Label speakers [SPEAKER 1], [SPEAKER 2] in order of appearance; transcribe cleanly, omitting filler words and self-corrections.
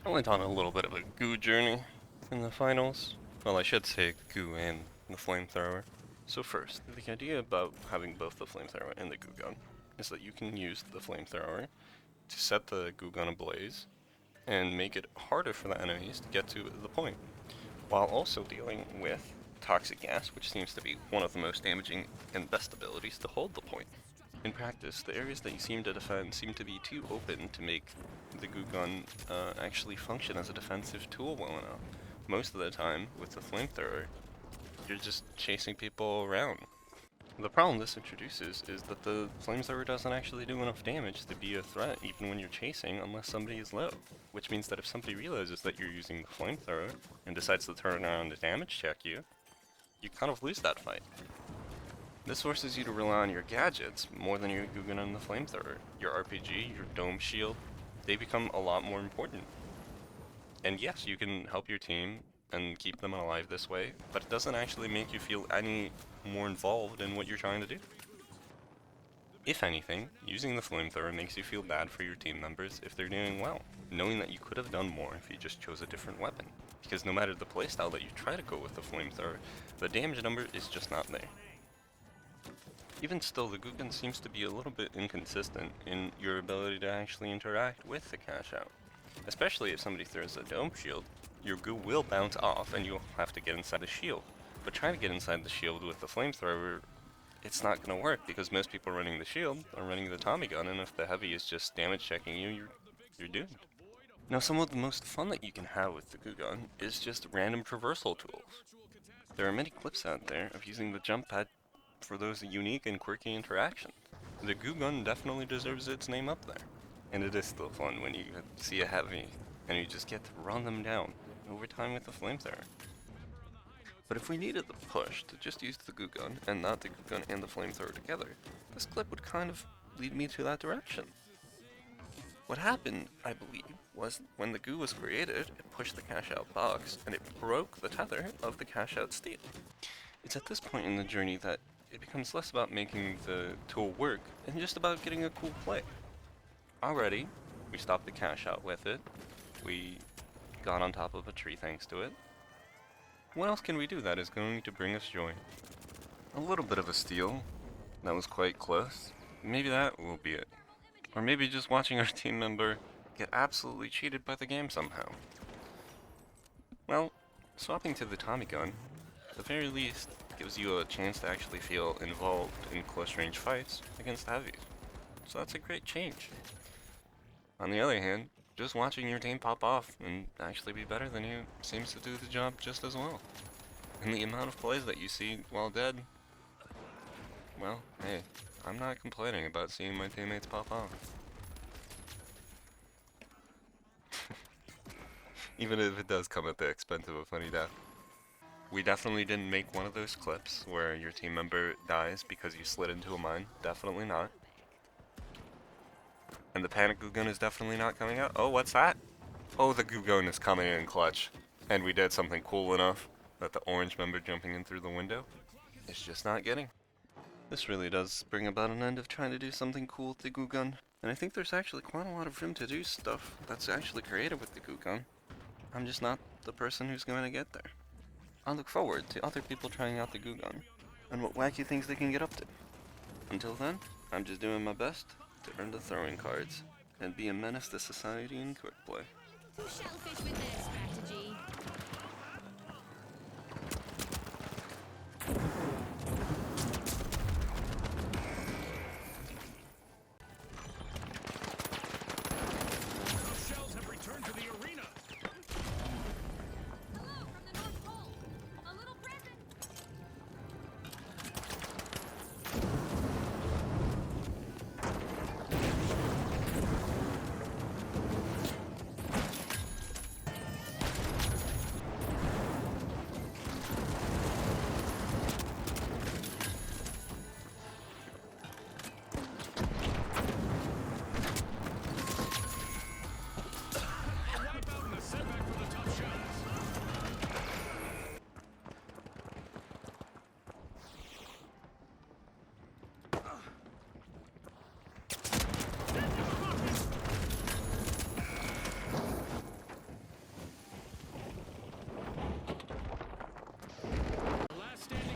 [SPEAKER 1] I went on a little bit of a goo journey in the finals. Well, I should say goo and the flamethrower. So first, the idea about having both the flamethrower and the goo gun is that you can use the flamethrower to set the goo gun ablaze and make it harder for the enemies to get to the point, while also dealing with toxic gas, which seems to be one of the most damaging and best abilities to hold the point. In practice, the areas that you seem to defend seem to be too open to make the goo gun actually function as a defensive tool well enough. Most of the time, with the flamethrower, you're just chasing people around. The problem this introduces is that the flamethrower doesn't actually do enough damage to be a threat even when you're chasing unless somebody is low. Which means that if somebody realizes that you're using the flamethrower and decides to turn around to damage check you, you kind of lose that fight. This forces you to rely on your gadgets more than your goo gun and the flamethrower. Your RPG, your dome shield, they become a lot more important. And yes, you can help your team and keep them alive this way, but it doesn't actually make you feel any more involved in what you're trying to do. If anything, using the flamethrower makes you feel bad for your team members if they're doing well, knowing that you could have done more if you just chose a different weapon. Because no matter the playstyle that you try to go with the flamethrower, the damage number is just not there. Even still, the goo gun seems to be a little bit inconsistent in your ability to actually interact with the cash out. Especially if somebody throws a dome shield, your goo will bounce off and you'll have to get inside the shield. But trying to get inside the shield with the flamethrower, it's not going to work because most people running the shield are running the Tommy gun, and if the heavy is just damage checking you, you're doomed. Now, some of the most fun that you can have with the goo gun is just random traversal tools. There are many clips out there of using the jump pad for those unique and quirky interactions. The goo gun definitely deserves its name up there. And it is still fun when you see a heavy and you just get to run them down over time with the flamethrower. But if we needed the push to just use the goo gun and not the goo gun and the flamethrower together, this clip would kind of lead me to that direction. What happened, I believe, was when the goo was created, it pushed the cash out box and it broke the tether of the cash out steel. It's at this point in the journey that it becomes less about making the tool work and just about getting a cool play. Already, we stopped the cash out with it. We got on top of a tree thanks to it. What else can we do that is going to bring us joy? A little bit of a steal. That was quite close. Maybe that will be it. Or maybe just watching our team member get absolutely cheated by the game somehow. Well, swapping to the Tommy gun, at the very least, gives you a chance to actually feel involved in close range fights against heavies. So that's a great change. On the other hand, just watching your team pop off and actually be better than you seems to do the job just as well. And the amount of plays that you see while dead, well, hey, I'm not complaining about seeing my teammates pop off. Even if it does come at the expense of a funny death. We definitely didn't make one of those clips where your team member dies because you slid into a mine. Definitely not. And the panic goo gun is definitely not coming out. Oh, what's that? Oh, the goo gun is coming in clutch. And we did something cool enough that the orange member jumping in through the window is just not getting. This really does bring about an end of trying to do something cool with the goo gun. And I think there's actually quite a lot of room to do stuff that's actually creative with the goo gun. I'm just not the person who's going to get there. I look forward to other people trying out the goo gun and what wacky things they can get up to. Until then, I'm just doing my best to earn the throwing cards and be a menace to society in quick play.
[SPEAKER 2] Shellfish with their strategy.